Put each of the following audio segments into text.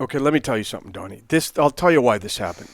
Okay, let me tell you something, Donnie. I'll tell you why this happened.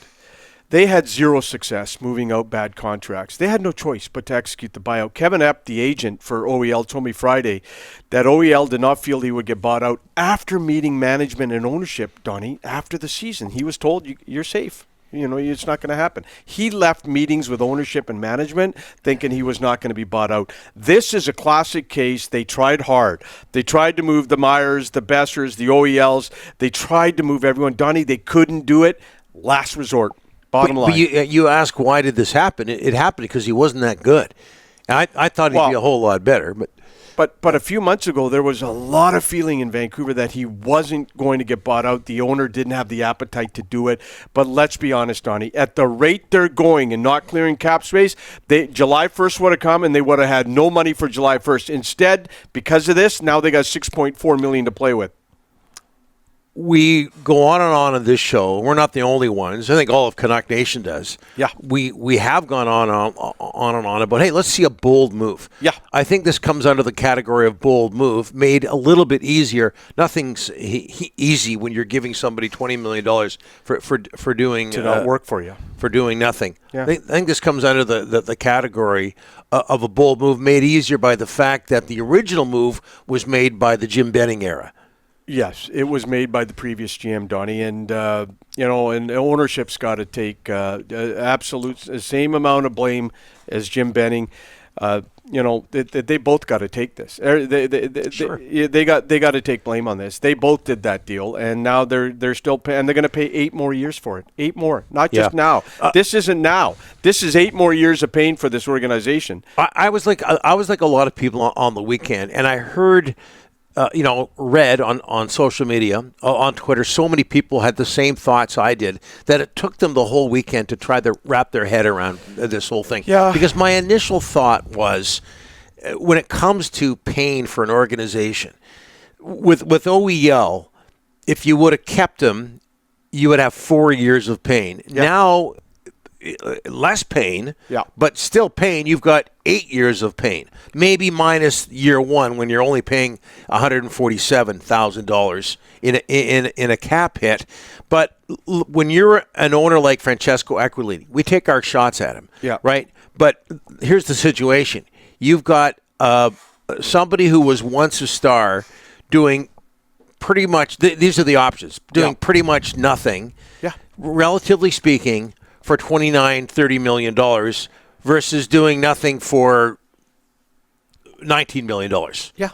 They had zero success moving out bad contracts. They had no choice but to execute the buyout. Kevin Epp, the agent for OEL, told me Friday that OEL did not feel he would get bought out after meeting management and ownership, Donnie, after the season. He was told, you're safe. It's not going to happen. He left meetings with ownership and management thinking he was not going to be bought out. This is a classic case. They tried hard. They tried to move the Myers, the Bessers, the OELs. They tried to move everyone. Donnie, they couldn't do it. Last resort. Bottom line. But you ask, why did this happen? It happened because he wasn't that good. And I thought he'd be a whole lot better. But a few months ago, there was a lot of feeling in Vancouver that he wasn't going to get bought out. The owner didn't have the appetite to do it. But let's be honest, Donnie, at the rate they're going and not clearing cap space, July 1st would have come and they would have had no money for July 1st. Instead, because of this, now they got $6.4 million to play with. We go on in this show. We're not the only ones. I think all of Canuck Nation does. Yeah. We have gone on and on about, hey, let's see a bold move. Yeah. I think this comes under the category of bold move, made a little bit easier. Nothing's easy when you're giving somebody $20 million for doing to not work for you, for doing nothing. Yeah. I think this comes under the category of a bold move, made easier by the fact that the original move was made by the Jim Benning era. Yes, it was made by the previous GM, Donnie, and and ownership's got to take absolute same amount of blame as Jim Benning. They both got to take this. Sure. They got to take blame on this. They both did that deal, and now they're still paying. And they're going to pay 8 more years for it. 8 more, not just now. This isn't now. This is 8 more years of paying for this organization. I was like a lot of people on the weekend, and I heard. Read on social media, on Twitter, so many people had the same thoughts I did that it took them the whole weekend to try to wrap their head around this whole thing. Yeah. Because my initial thought was, when it comes to paying for an organization, with OEL, if you would have kept him, you would have 4 years of pain. Yeah. Now, less pain, but still pain. You've got 8 years of pain, maybe minus year one when you're only paying $147,000 in a cap hit. But when you're an owner like Francesco Aquilini, we take our shots at him, right? But here's the situation: you've got somebody who was once a star doing pretty much. These are the options: doing pretty much nothing, relatively speaking, for $29-30 million versus doing nothing for $19 million. Yeah.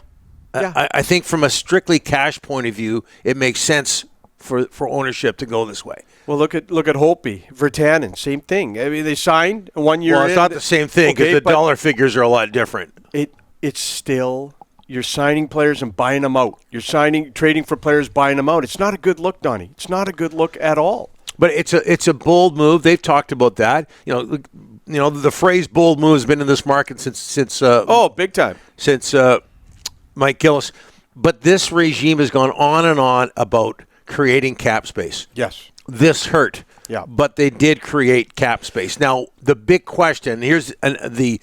I think from a strictly cash point of view, it makes sense for ownership to go this way. Well, look at Holtby, Virtanen, same thing. I mean, they signed 1 year. Well, it's not the same thing because the dollar figures are a lot different. It's still, you're signing players and buying them out. You're trading for players, buying them out. It's not a good look, Donnie. It's not a good look at all. But it's a bold move. They've talked about that. The phrase "bold move" has been in this market since big time, since Mike Gillis. But this regime has gone on and on about creating cap space. Yes, this hurt. Yeah, but they did create cap space. Now the big question here's the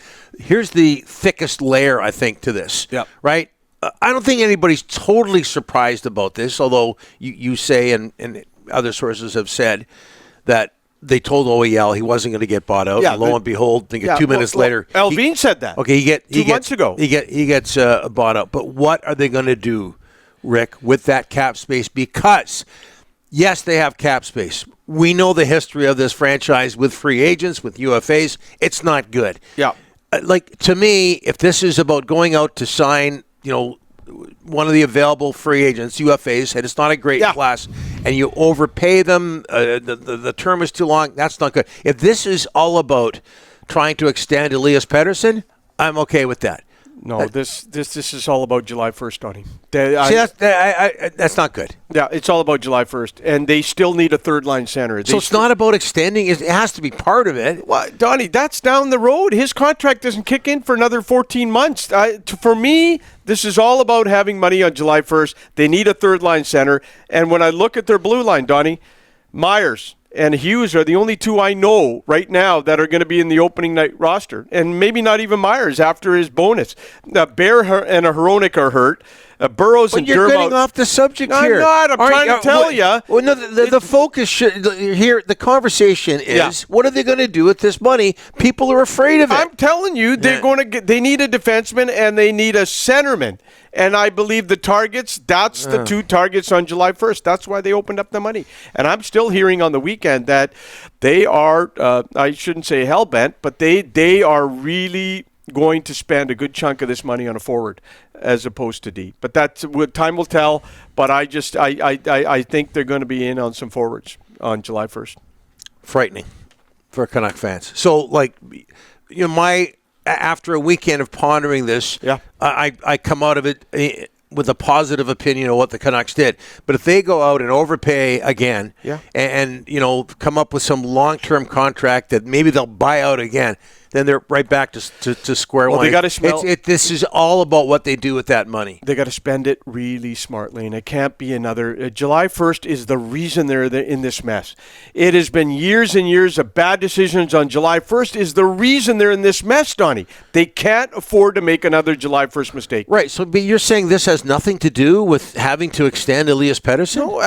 thickest layer, I think, to this. Yeah, right. I don't think anybody's totally surprised about this, although you say and other sources have said that they told OEL he wasn't going to get bought out. Yeah, and lo and behold, I think 2 minutes later, Alvin said that. Okay, he gets 2 months ago. He gets bought out. But what are they going to do, Rick, with that cap space? Because yes, they have cap space. We know the history of this franchise with free agents, with UFAs. It's not good. Yeah, to me, if this is about going out to sign, one of the available free agents, UFAs, and it's not a great class, and you overpay them, the term is too long, that's not good. If this is all about trying to extend Elias Pettersson, I'm okay with that. No, this is all about July 1st, Donnie. That's not good. Yeah, it's all about July 1st, and they still need a third-line center. So it's not about extending. It has to be part of it. Well, Donnie, that's down the road. His contract doesn't kick in for another 14 months. For me, this is all about having money on July 1st. They need a third-line center, and when I look at their blue line, Donnie, Myers and Hughes are the only two I know right now that are going to be in the opening night roster. And maybe not even Myers after his bonus. Bear and Hronek are hurt. Burrows and you're Dermott. getting off the subject No, here. I'm not. I'm trying to tell you. Well, no, the focus here, the conversation is, what are they going to do with this money? People are afraid of it. I'm telling you, they're going to get. They need a defenseman and they need a centerman. And I believe the targets, that's the two targets on July 1st. That's why they opened up the money. And I'm still hearing on the weekend that they are, I shouldn't say hell-bent, but they are really going to spend a good chunk of this money on a forward as opposed to D. But that's what time will tell. But I think they're going to be in on some forwards on July 1st. Frightening for Canuck fans. So, after a weekend of pondering this, I come out of it with a positive opinion of what the Canucks did. But if they go out and overpay again and come up with some long-term contract that maybe they'll buy out again, then they're right back to square one. They got to smell. This is all about what they do with that money. They got to spend it really smartly, and it can't be another. July 1st is the reason they're in this mess. It has been years and years of bad decisions on July 1st is the reason they're in this mess, Donnie. They can't afford to make another July 1st mistake. Right. So, but you're saying this has nothing to do with having to extend Elias Pettersson? No,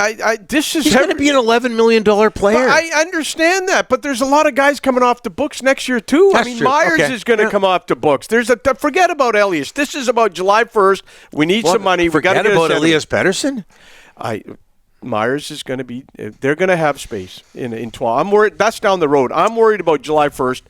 he's going to be an $11 million player. I understand that, but there's a lot of guys coming off the books next year too. That's true. Myers is going to come off the books. Forget about Elias. This is about July 1st. We need some money. Forget about Elias Pettersson? Myers is going to be. They're going to have space in 12. I'm worried. That's down the road. I'm worried about July 1st.